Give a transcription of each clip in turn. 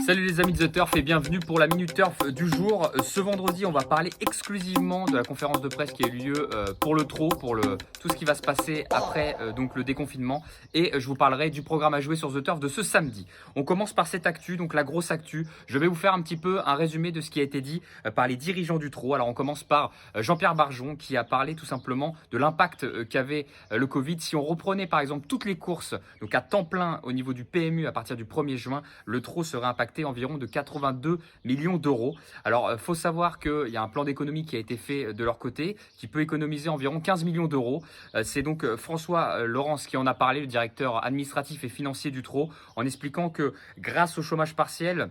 Salut les amis de The Turf et bienvenue pour la Minute Turf du jour. Ce vendredi, on va parler exclusivement de la conférence de presse qui a eu lieu pour le trot, pour tout ce qui va se passer après donc le déconfinement. Et je vous parlerai du programme à jouer sur The Turf de ce samedi. On commence par cette actu, donc la grosse actu. Je vais vous faire un petit peu un résumé de ce qui a été dit par les dirigeants du trot. Alors on commence par Jean-Pierre Barjon qui a parlé tout simplement de l'impact qu'avait le Covid. Si on reprenait par exemple toutes les courses, donc à temps plein au niveau du PMU à partir du 1er juin, le trot serait impacté environ de 82 millions d'euros. Alors, il faut savoir qu'il y a un plan d'économie qui a été fait de leur côté, qui peut économiser environ 15 millions d'euros. C'est donc François Laurence qui en a parlé, le directeur administratif et financier du trot, en expliquant que grâce au chômage partiel,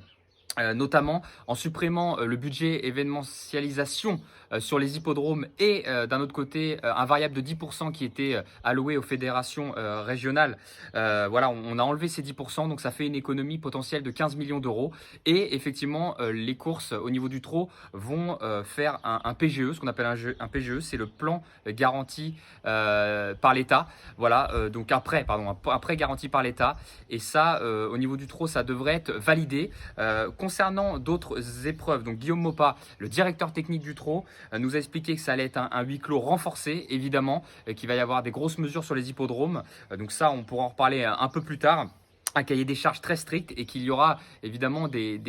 notamment en supprimant le budget événementialisation sur les hippodromes et d'un autre côté un variable de 10% qui était alloué aux fédérations régionales. Voilà, on a enlevé ces 10%, donc ça fait une économie potentielle de 15 millions d'euros. Et effectivement, les courses au niveau du trot vont faire un PGE, ce qu'on appelle un PGE, c'est le plan garanti par l'État. Voilà, donc un prêt garanti par l'État. Et ça, au niveau du trot, ça devrait être validé. Concernant d'autres épreuves, donc Guillaume Maupas, le directeur technique du trot, nous a expliqué que ça allait être un huis clos renforcé, évidemment, qu'il va y avoir des grosses mesures sur les hippodromes. Donc ça, on pourra en reparler un peu plus tard. Un cahier des charges très strict et qu'il y aura évidemment des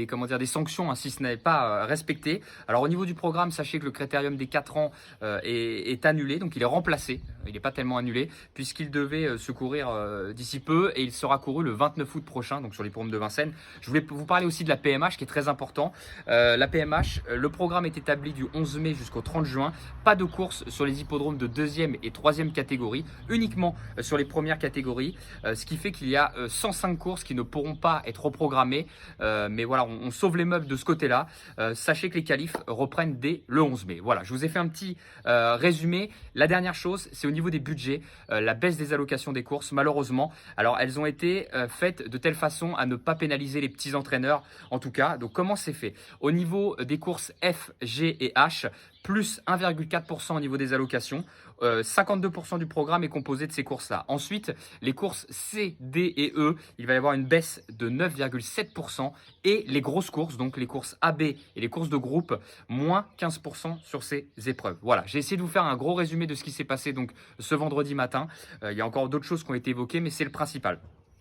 sanctions si ce n'est pas respecté. Alors au niveau du programme, sachez que le critérium des 4 ans est annulé, donc il est remplacé. Il n'est pas tellement annulé puisqu'il devait se courir d'ici peu et il sera couru le 29 août prochain, donc sur l'hippodrome de Vincennes. Je voulais vous parler aussi de la PMH qui est très important. La PMH, le programme est établi du 11 mai jusqu'au 30 juin. Pas de course sur les hippodromes de 2e et 3e catégorie, uniquement sur les premières catégories, ce qui fait qu'il y a 105 courses qui ne pourront pas être reprogrammées. Mais voilà, on sauve les meubles de ce côté-là. Sachez que les qualifs reprennent dès le 11 mai. Voilà, je vous ai fait un petit résumé. La dernière chose, c'est au niveau des budgets, la baisse des allocations des courses, malheureusement. Alors, elles ont été faites de telle façon à ne pas pénaliser les petits entraîneurs, en tout cas. Donc, comment c'est fait? Au niveau des courses F, G et H, plus 1,4% au niveau des allocations. 52% du programme est composé de ces courses-là. Ensuite, les courses C, D et E, il va y avoir une baisse de 9,7%. Et les grosses courses, donc les courses AB et les courses de groupe, moins 15% sur ces épreuves. Voilà, j'ai essayé de vous faire un gros résumé de ce qui s'est passé donc ce vendredi matin. Il y a encore d'autres choses qui ont été évoquées, mais c'est le principal.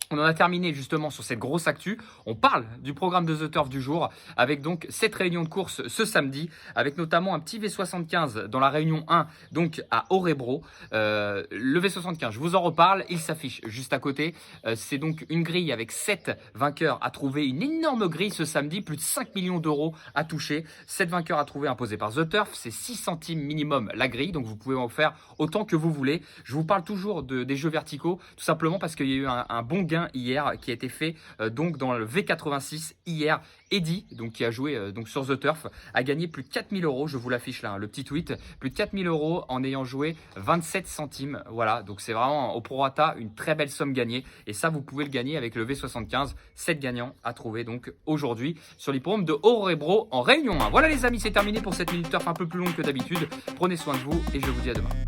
On en a terminé justement sur cette grosse actu. On parle du programme de The Turf du jour avec donc 7 réunions de course ce samedi, avec notamment un petit V75 dans la réunion 1, donc à Orebro. Le V75, je vous en reparle, il s'affiche juste à côté. C'est donc une grille avec 7 vainqueurs à trouver, une énorme grille ce samedi, plus de 5 millions d'euros à toucher. 7 vainqueurs à trouver imposés par The Turf, c'est 6 centimes minimum la grille, donc vous pouvez en faire autant que vous voulez. Je vous parle toujours des jeux verticaux, tout simplement parce qu'il y a eu un bon gain hier qui a été fait donc dans le V86 hier. Eddy, donc qui a joué donc sur The Turf, a gagné plus de 4000 euros. Je vous l'affiche là, le petit tweet. Plus de 4000 euros en ayant joué 27 centimes. Voilà, donc c'est vraiment au prorata une très belle somme gagnée. Et ça, vous pouvez le gagner avec le V75. 7 gagnants à trouver donc aujourd'hui sur l'hippodrome de Orebro en Réunion 1. Voilà les amis, c'est terminé pour cette Minute Turf un peu plus longue que d'habitude. Prenez soin de vous et je vous dis à demain.